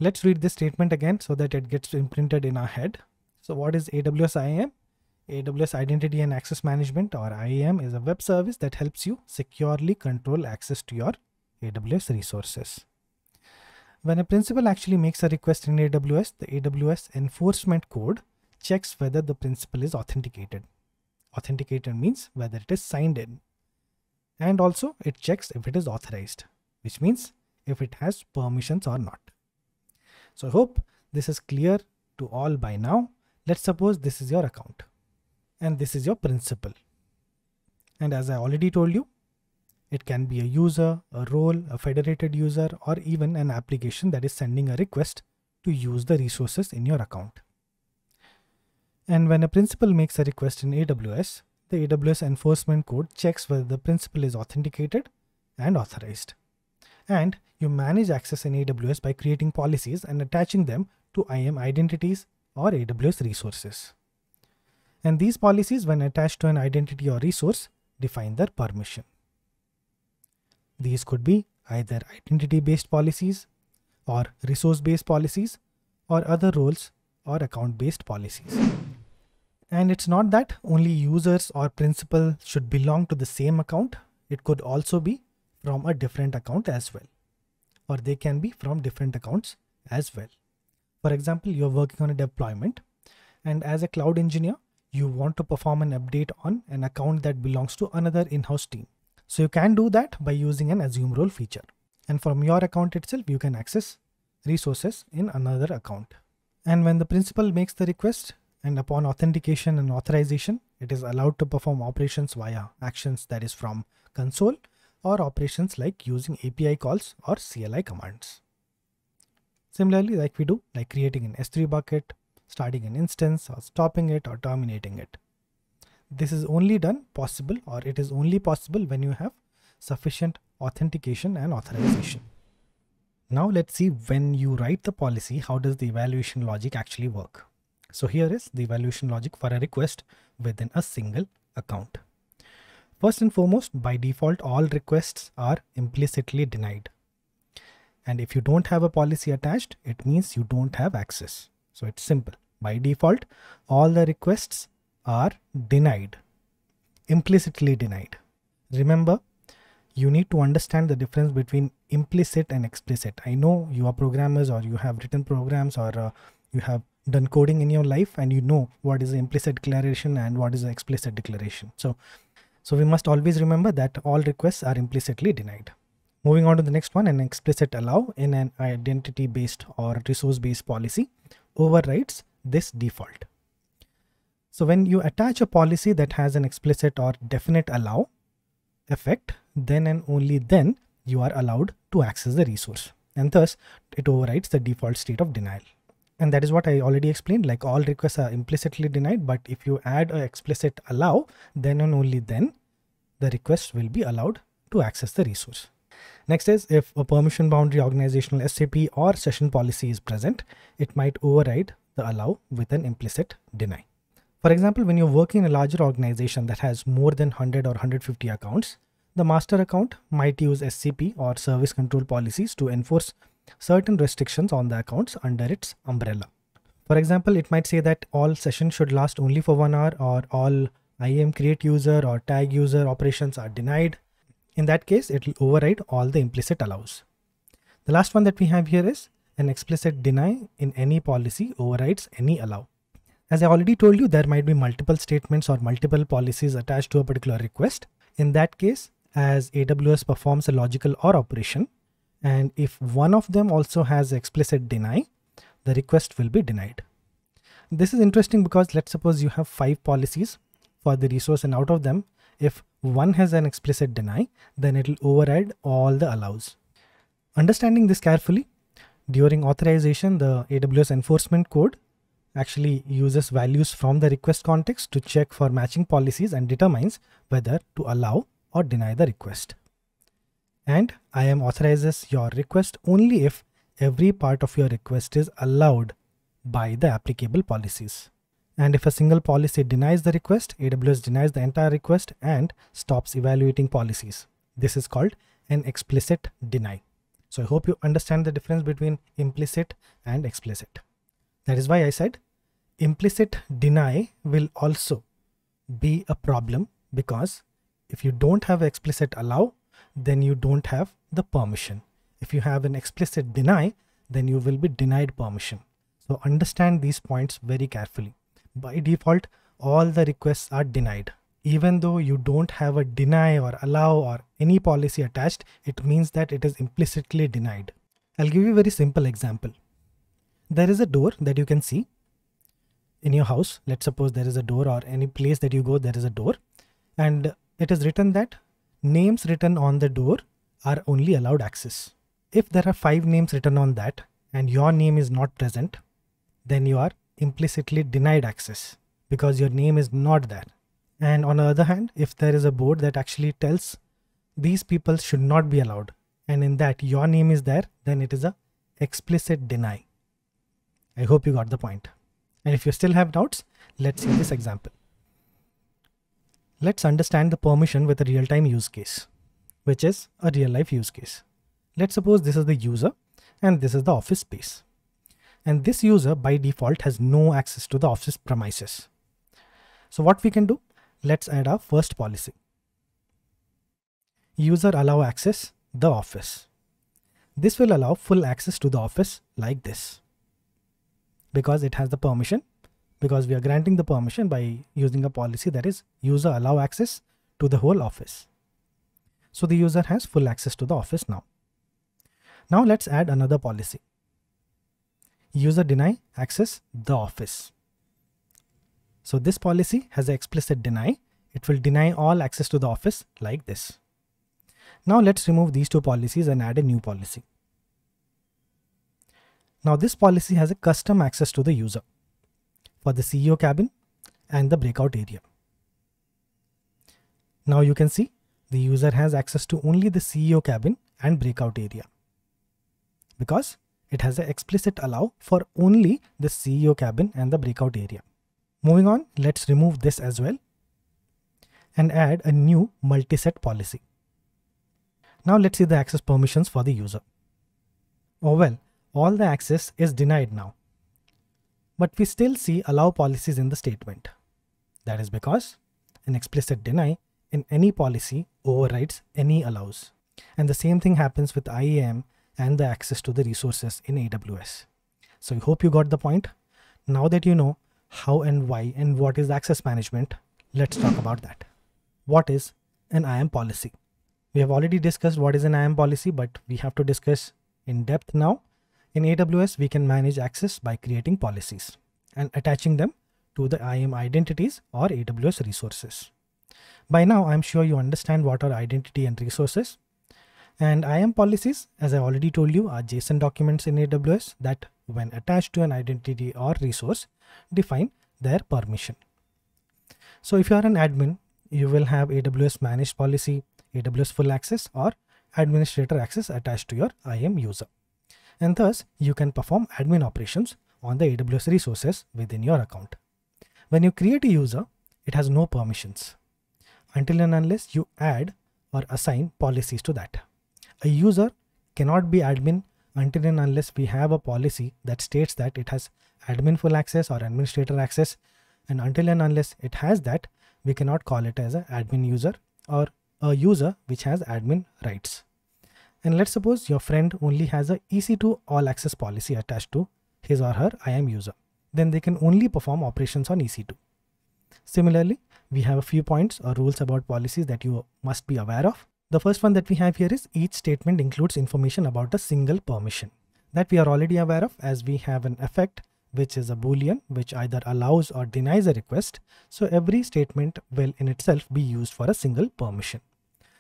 Let's read this statement again so that it gets imprinted in our head. So what is AWS IAM? AWS Identity and Access Management, or IAM, is a web service that helps you securely control access to your AWS resources. When a principal actually makes a request in AWS, the AWS enforcement code checks whether the principal is authenticated. Authenticated means whether it is signed in. And also it checks if it is authorized, which means if it has permissions or not. So I hope this is clear to all by now. Let's suppose this is your account and this is your principal. And as I already told you, it can be a user, a role, a federated user, or even an application that is sending a request to use the resources in your account. And when a principal makes a request in AWS, the AWS enforcement code checks whether the principal is authenticated and authorized. And you manage access in AWS by creating policies and attaching them to IAM identities or AWS resources. And these policies, when attached to an identity or resource, define their permission. These could be either identity-based policies or resource-based policies or other roles or account-based policies. And it's not that only users or principal should belong to the same account. It could also be from a different account as well. Or they can be from different accounts as well. For example, you're working on a deployment, and as a cloud engineer, you want to perform an update on an account that belongs to another in-house team. So you can do that by using an assume role feature. And from your account itself, you can access resources in another account. And when the principal makes the request, and upon authentication and authorization, it is allowed to perform operations via actions that is from console, or operations like using API calls or CLI commands. Similarly, like we do, like creating an S3 bucket, starting an instance, or stopping it, or terminating it. This is only done possible, or it is only possible when you have sufficient authentication and authorization. Now let's see, when you write the policy, how does the evaluation logic actually work? So here is the evaluation logic for a request within a single account. First and foremost, by default, all requests are implicitly denied. And if you don't have a policy attached, it means you don't have access. So it's simple. By default, all the requests are denied, implicitly denied. Remember, you need to understand the difference between implicit and explicit. I know you are programmers, or you have written programs, or you have done coding in your life, and you know what is the implicit declaration and what is the explicit declaration. So we must always remember that all requests are implicitly denied. Moving on to the next one, an explicit allow in an identity-based or resource-based policy overrides this default. So when you attach a policy that has an explicit or definite allow effect, then and only then you are allowed to access the resource. And thus it overrides the default state of denial. And that is what I already explained, like all requests are implicitly denied, but if you add an explicit allow, then and only then the request will be allowed to access the resource. Next is, if a permission boundary organizational SAP or session policy is present, it might override the allow with an implicit deny. For example, when you're working in a larger organization that has more than 100 or 150 accounts, the master account might use SCP or service control policies to enforce certain restrictions on the accounts under its umbrella. For example, it might say that all sessions should last only for 1 hour, or all IAM create user or tag user operations are denied. In that case, it will override all the implicit allows. The last one that we have here is an explicit deny in any policy overrides any allow. As I already told you, there might be multiple statements or multiple policies attached to a particular request. In that case, as AWS performs a logical OR operation, and if one of them also has explicit deny, the request will be denied. This is interesting because let's suppose you have 5 policies for the resource, and out of them, if one has an explicit deny, then it will override all the allows. Understanding this carefully, during authorization, the AWS enforcement code actually uses values from the request context to check for matching policies and determines whether to allow or deny the request. And IAM authorizes your request only if every part of your request is allowed by the applicable policies. And if a single policy denies the request, AWS denies the entire request and stops evaluating policies. This is called an explicit deny. So I hope you understand the difference between implicit and explicit. That is why I said implicit deny will also be a problem, because if you don't have explicit allow, then you don't have the permission. If you have an explicit deny, then you will be denied permission. So understand these points very carefully. By default, all the requests are denied. Even though you don't have a deny or allow or any policy attached, it means that it is implicitly denied. I'll give you a very simple example. There is a door that you can see in your house. Let's suppose there is a door, or any place that you go, there is a door, and it is written that names written on the door are only allowed access. If there are 5 names written on that and your name is not present, then you are implicitly denied access because your name is not there. And on the other hand, if there is a board that actually tells these people should not be allowed, and in that your name is there, then it is a explicit deny. I hope you got the point. And if you still have doubts, let's see this example. Let's understand the permission with a real-time use case, which is a real-life use case. Let's suppose this is the user and this is the office space. And this user by default has no access to the office premises. So what we can do? Let's add our first policy. User allow access the office. This will allow full access to the office like this, because it has the permission, because we are granting the permission by using a policy that is user allow access to the whole office. So the user has full access to the office now. Now let's add another policy. User deny access the office. So this policy has an explicit deny. It will deny all access to the office like this. Now let's remove these 2 policies and add a new policy. Now this policy has a custom access to the user for the CEO cabin and the breakout area. Now you can see the user has access to only the CEO cabin and breakout area, because it has an explicit allow for only the CEO cabin and the breakout area. Moving on, let's remove this as well and add a new multi-set policy. Now let's see the access permissions for the user. Oh well, all the access is denied now, but we still see allow policies in the statement. That is because an explicit deny in any policy overrides any allows. And the same thing happens with IAM and the access to the resources in AWS. So I hope you got the point. Now that you know how and why and what is access management, let's talk about that. What is an IAM policy? We have already discussed what is an IAM policy, but we have to discuss in depth now. In AWS, we can manage access by creating policies and attaching them to the IAM identities or AWS resources. By now, I'm sure you understand what are identity and resources. And IAM policies, as I already told you, are JSON documents in AWS that, when attached to an identity or resource, define their permission. So if you are an admin, you will have AWS managed policy, AWS full access, or administrator access attached to your IAM user. And thus, you can perform admin operations on the AWS resources within your account. When you create a user, it has no permissions until and unless you add or assign policies to that. A user cannot be admin until and unless we have a policy that states that it has admin full access or administrator access, and until and unless it has that, we cannot call it as an admin user or a user which has admin rights. And let's suppose your friend only has a EC2 all access policy attached to his or her IAM user. Then they can only perform operations on EC2. Similarly, we have a few points or rules about policies that you must be aware of. The first one that we have here is each statement includes information about a single permission. That we are already aware of, as we have an effect which is a boolean which either allows or denies a request. So every statement will in itself be used for a single permission.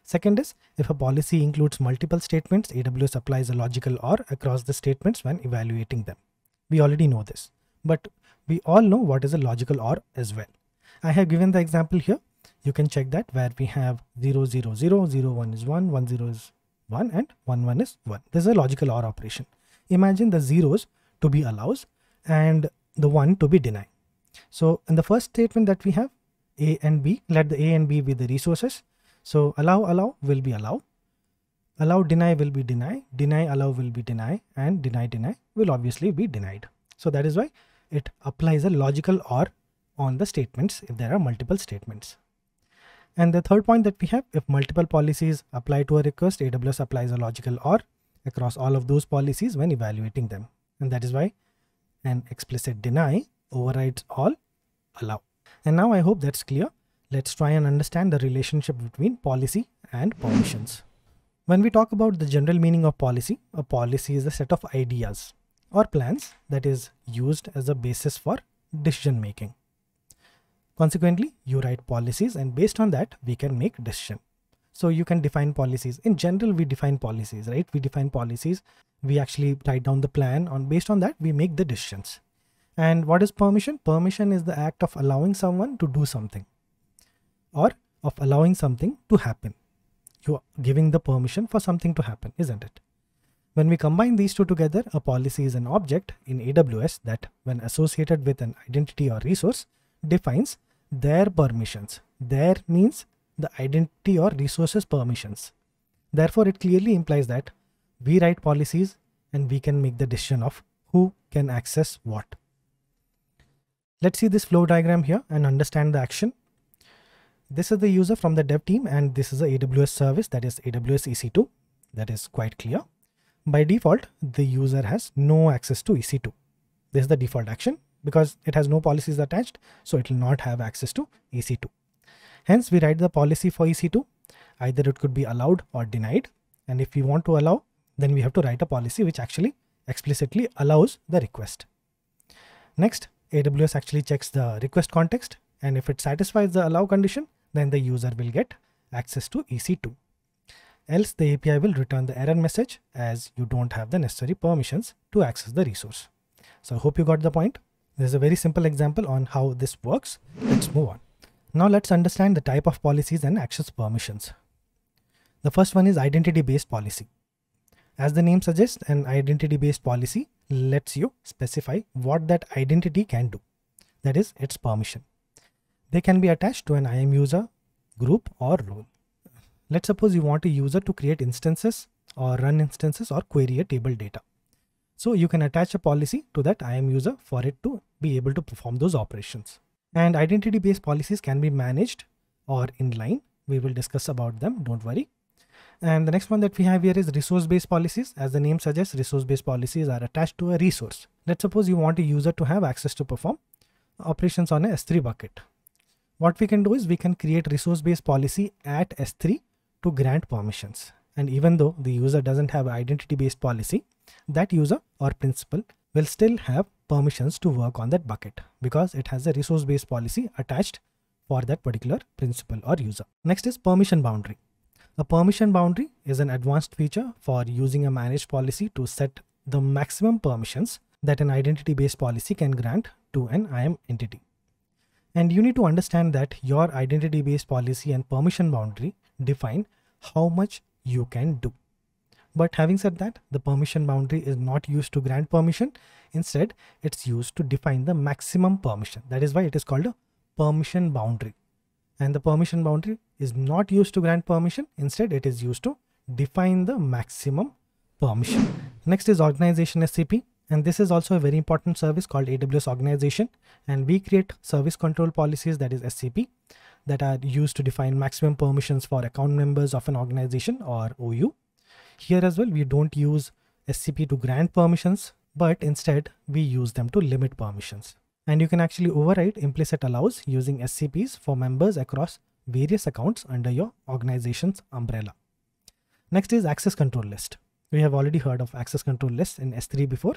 Second is, if a policy includes multiple statements, AWS applies a logical OR across the statements when evaluating them. We already know this, but we all know what is a logical OR as well. I have given the example here. You can check that, where we have 0, 0, 0, 0, 1 is 1, 1, 0 is 1, and 1, 1 is 1. This is a logical OR operation. Imagine the zeros to be allows and the 1 to be deny. So in the first statement that we have A and B, let the A and B be the resources. So allow will be allow, Allow deny will be deny, deny allow will be deny, and deny deny will obviously be denied. So that is why it applies a logical OR on the statements if there are multiple statements. And the third point that we have, if multiple policies apply to a request, AWS applies a logical OR across all of those policies when evaluating them. And that is why an explicit deny overrides all allow. And now I hope that's clear. Let's try and understand the relationship between policy and permissions. When we talk about the general meaning of policy, a policy is a set of ideas or plans that is used as a basis for decision making. Consequently, you write policies and based on that, we can make decision. So you can define policies. In general, we define policies, right? We define policies. We actually write down the plan on based on that, we make the decisions. And what is permission? Permission is the act of allowing someone to do something or of allowing something to happen. You are giving the permission for something to happen, isn't it? When we combine these two together, a policy is an object in AWS that, when associated with an identity or resource, defines their permissions. Their means the identity or resources permissions. Therefore, it clearly implies that we write policies and we can make the decision of who can access what. Let's see this flow diagram here and understand the action. This is the user from the dev team and this is the AWS service, that is AWS EC2. That is quite clear. By default, the user has no access to EC2. This is the default action because it has no policies attached, so it will not have access to EC2. Hence, we write the policy for EC2. Either it could be allowed or denied. And if we want to allow, then we have to write a policy which actually explicitly allows the request. Next, AWS actually checks the request context. And if it satisfies the allow condition, then the user will get access to EC2. Else the API will return the error message as you don't have the necessary permissions to access the resource. So I hope you got the point. There's a very simple example on how this works. Let's move on. Now let's understand the type of policies and access permissions. The first one is identity-based policy. As the name suggests, an identity-based policy lets you specify what that identity can do. That is its permission. They can be attached to an IAM user, group or role. Let's suppose you want a user to create instances or run instances or query a table data. So you can attach a policy to that IAM user for it to be able to perform those operations. And identity-based policies can be managed or inline. We will discuss about them, don't worry. And the next one that we have here is resource-based policies. As the name suggests, resource-based policies are attached to a resource. Let's suppose you want a user to have access to perform operations on a S3 bucket. What we can do is we can create resource-based policy at S3 to grant permissions. And even though the user doesn't have identity-based policy, that user or principal will still have permissions to work on that bucket because it has a resource-based policy attached for that particular principal or user. Next is permission boundary. A permission boundary is an advanced feature for using a managed policy to set the maximum permissions that an identity-based policy can grant to an IAM entity. And you need to understand that your identity-based policy and permission boundary define how much you can do. But having said that, the permission boundary is not used to grant permission. Instead, it's used to define the maximum permission. That is why it is called a permission boundary. And the permission boundary is not used to grant permission. Instead, it is used to define the maximum permission. Next is organization SCP. And this is also a very important service called AWS Organization. And we create service control policies, that is SCP, that are used to define maximum permissions for account members of an organization or OU. Here as well, we don't use SCP to grant permissions, but instead we use them to limit permissions. And you can actually override implicit allows using SCPs for members across various accounts under your organization's umbrella. Next is access control list. We have already heard of access control lists in S3 before.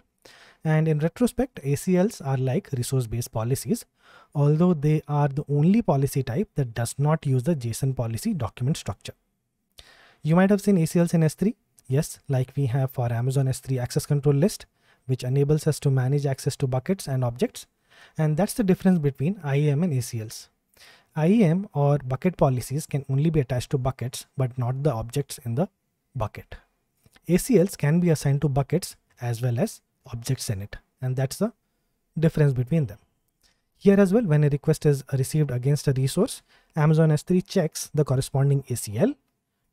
And in retrospect, ACLs are like resource-based policies, although they are the only policy type that does not use the JSON policy document structure. You might have seen ACLs in S3. Yes, like we have for Amazon S3 access control list, which enables us to manage access to buckets and objects. And that's the difference between IAM and ACLs. IAM or bucket policies can only be attached to buckets, but not the objects in the bucket. ACLs can be assigned to buckets as well as objects in it. And that's the difference between them. Here as well, when a request is received against a resource, Amazon S3 checks the corresponding ACL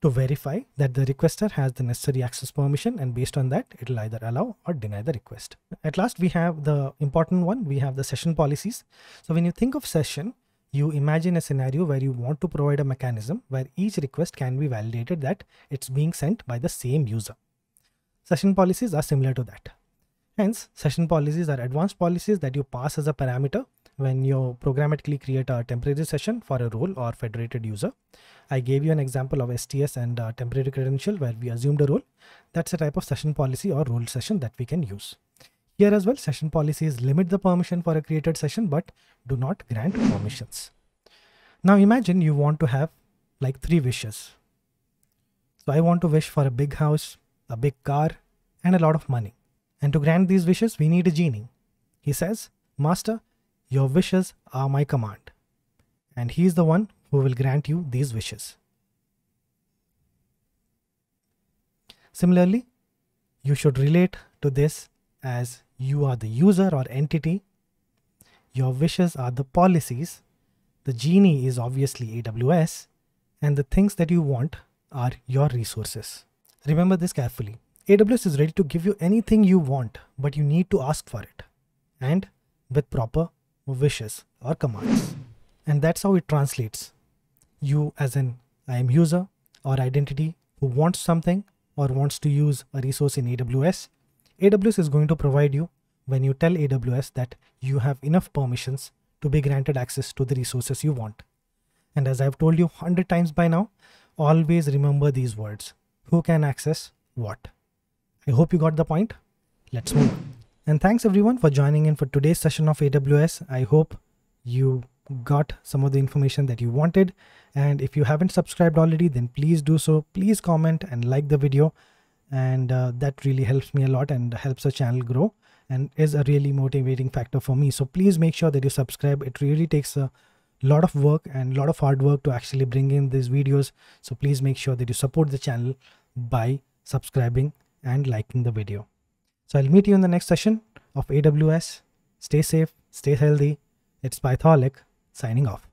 to verify that the requester has the necessary access permission, and based on that, it will either allow or deny the request. At last, we have the important one. We have the session policies. So when you think of session, you imagine a scenario where you want to provide a mechanism where each request can be validated that it's being sent by the same user. Session policies are similar to that. Hence, session policies are advanced policies that you pass as a parameter when you programmatically create a temporary session for a role or federated user. I gave you an example of STS and temporary credential where we assumed a role. That's a type of session policy or role session that we can use. Here as well, session policies limit the permission for a created session but do not grant permissions. Now imagine you want to have like 3 wishes. So I want to wish for a big house, a big car, and a lot of money. And to grant these wishes, we need a genie. He says, "Master, your wishes are my command." And he is the one who will grant you these wishes. Similarly, you should relate to this as you are the user or entity. Your wishes are the policies. The genie is obviously AWS, and the things that you want are your resources. Remember this carefully. AWS is ready to give you anything you want, but you need to ask for it, and with proper wishes or commands. And that's how it translates. You as an IAM user or identity who wants something or wants to use a resource in AWS, AWS is going to provide you when you tell AWS that you have enough permissions to be granted access to the resources you want. And as I've told you 100 times by now, always remember these words. Who can access what? I hope you got the point. Let's move on. And thanks everyone for joining in for today's session of AWS. I hope you got some of the information that you wanted. And if you haven't subscribed already, then please do so. Please comment and like the video. And that really helps me a lot and helps the channel grow and is a really motivating factor for me. So please make sure that you subscribe. It really takes a lot of work and a lot of hard work to actually bring in these videos. So please make sure that you support the channel by subscribing and liking the video. So I'll meet you in the next session of AWS. Stay safe, stay healthy. It's Pythoholic signing off.